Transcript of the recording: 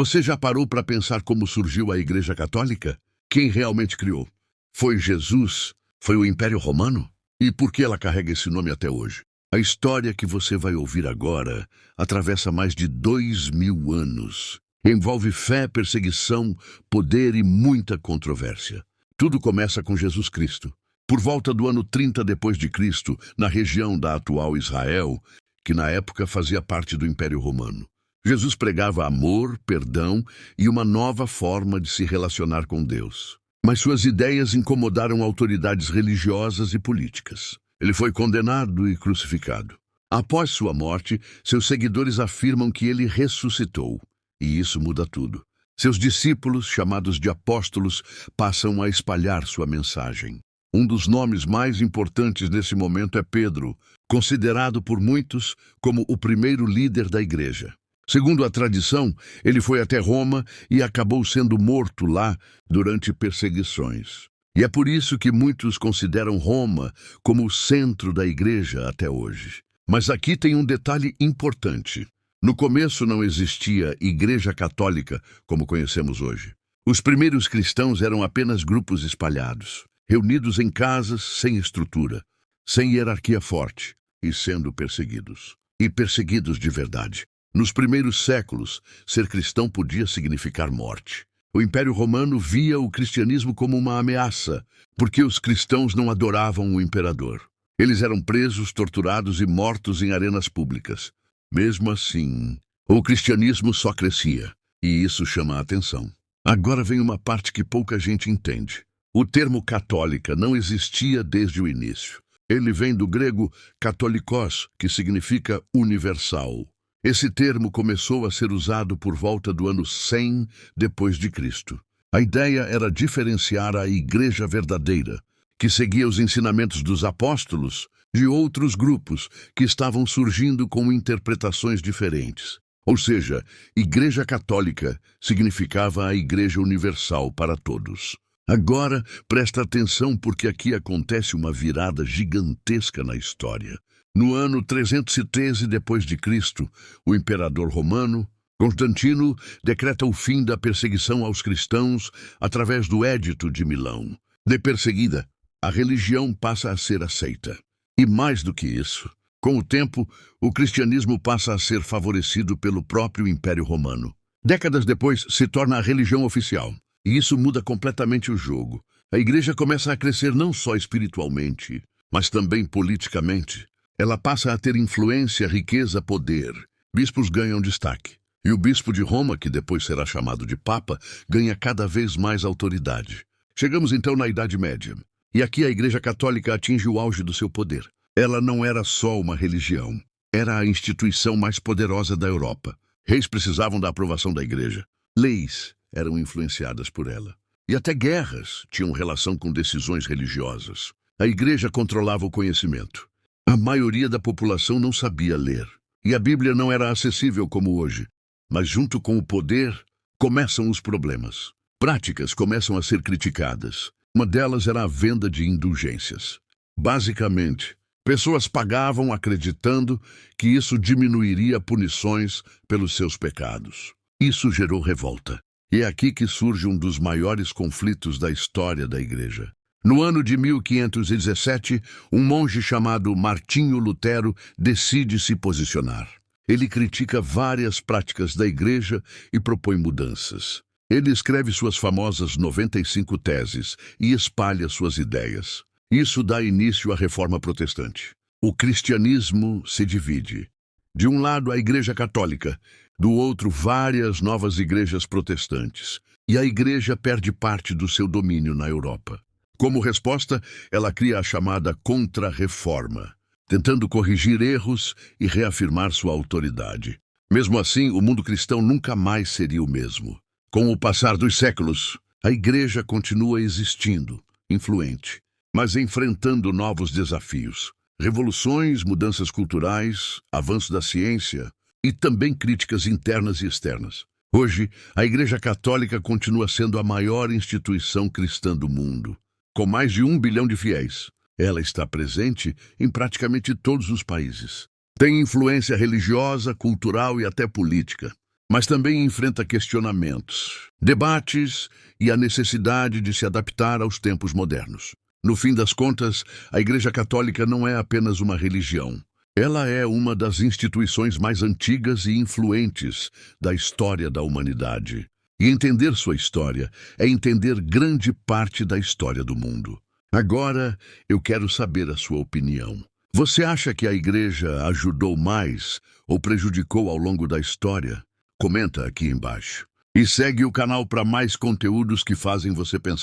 Você já parou para pensar como surgiu a Igreja Católica? Quem realmente criou? Foi Jesus? Foi o Império Romano? E por que ela carrega esse nome até hoje? A história que você vai ouvir agora atravessa mais de 2000 anos. Envolve fé, perseguição, poder e muita controvérsia. Tudo começa com Jesus Cristo. Por volta do ano 30 depois de Cristo, na região da atual Israel, que na época fazia parte do Império Romano. Jesus pregava amor, perdão e uma nova forma de se relacionar com Deus. Mas suas ideias incomodaram autoridades religiosas e políticas. Ele foi condenado e crucificado. Após sua morte, seus seguidores afirmam que ele ressuscitou. E isso muda tudo. Seus discípulos, chamados de apóstolos, passam a espalhar sua mensagem. Um dos nomes mais importantes nesse momento é Pedro, considerado por muitos como o primeiro líder da igreja. Segundo a tradição, ele foi até Roma e acabou sendo morto lá durante perseguições. E é por isso que muitos consideram Roma como o centro da igreja até hoje. Mas aqui tem um detalhe importante. No começo não existia Igreja Católica como conhecemos hoje. Os primeiros cristãos eram apenas grupos espalhados, reunidos em casas sem estrutura, sem hierarquia forte e sendo perseguidos. E perseguidos de verdade. Nos primeiros séculos, ser cristão podia significar morte. O Império Romano via o cristianismo como uma ameaça, porque os cristãos não adoravam o imperador. Eles eram presos, torturados e mortos em arenas públicas. Mesmo assim, o cristianismo só crescia, e isso chama a atenção. Agora vem uma parte que pouca gente entende. O termo católica não existia desde o início. Ele vem do grego katolikos, que significa universal. Esse termo começou a ser usado por volta do ano 100 depois de Cristo. A ideia era diferenciar a igreja verdadeira, que seguia os ensinamentos dos apóstolos, de outros grupos que estavam surgindo com interpretações diferentes. Ou seja, Igreja Católica significava a Igreja Universal para todos. Agora, presta atenção porque aqui acontece uma virada gigantesca na história. No ano 313 depois de Cristo, o imperador romano, Constantino, decreta o fim da perseguição aos cristãos através do Édito de Milão. De perseguida, a religião passa a ser aceita. E mais do que isso, com o tempo, o cristianismo passa a ser favorecido pelo próprio Império Romano. Décadas depois, se torna a religião oficial. E isso muda completamente o jogo. A igreja começa a crescer não só espiritualmente, mas também politicamente. Ela passa a ter influência, riqueza, poder. Bispos ganham destaque. E o bispo de Roma, que depois será chamado de Papa, ganha cada vez mais autoridade. Chegamos então na Idade Média. E aqui a Igreja Católica atinge o auge do seu poder. Ela não era só uma religião. Era a instituição mais poderosa da Europa. Reis precisavam da aprovação da Igreja. Leis eram influenciadas por ela. E até guerras tinham relação com decisões religiosas. A Igreja controlava o conhecimento. A maioria da população não sabia ler, e a Bíblia não era acessível como hoje. Mas junto com o poder, começam os problemas. Práticas começam a ser criticadas. Uma delas era a venda de indulgências. Basicamente, pessoas pagavam acreditando que isso diminuiria punições pelos seus pecados. Isso gerou revolta. E é aqui que surge um dos maiores conflitos da história da Igreja. No ano de 1517, um monge chamado Martinho Lutero decide se posicionar. Ele critica várias práticas da Igreja e propõe mudanças. Ele escreve suas famosas 95 teses e espalha suas ideias. Isso dá início à Reforma Protestante. O cristianismo se divide. De um lado, a Igreja Católica, do outro, várias novas igrejas protestantes. E a Igreja perde parte do seu domínio na Europa. Como resposta, ela cria a chamada Contra-Reforma, tentando corrigir erros e reafirmar sua autoridade. Mesmo assim, o mundo cristão nunca mais seria o mesmo. Com o passar dos séculos, a Igreja continua existindo, influente, mas enfrentando novos desafios. Revoluções, mudanças culturais, avanço da ciência e também críticas internas e externas. Hoje, a Igreja Católica continua sendo a maior instituição cristã do mundo. Com mais de 1 bilhão de fiéis, ela está presente em praticamente todos os países. Tem influência religiosa, cultural e até política. mas também enfrenta questionamentos, debates e a necessidade de se adaptar aos tempos modernos. No fim das contas, a Igreja Católica não é apenas uma religião. Ela é uma das instituições mais antigas e influentes da história da humanidade. E entender sua história é entender grande parte da história do mundo. Agora, eu quero saber a sua opinião. Você acha que a Igreja ajudou mais ou prejudicou ao longo da história? Comenta aqui embaixo. E segue o canal para mais conteúdos que fazem você pensar.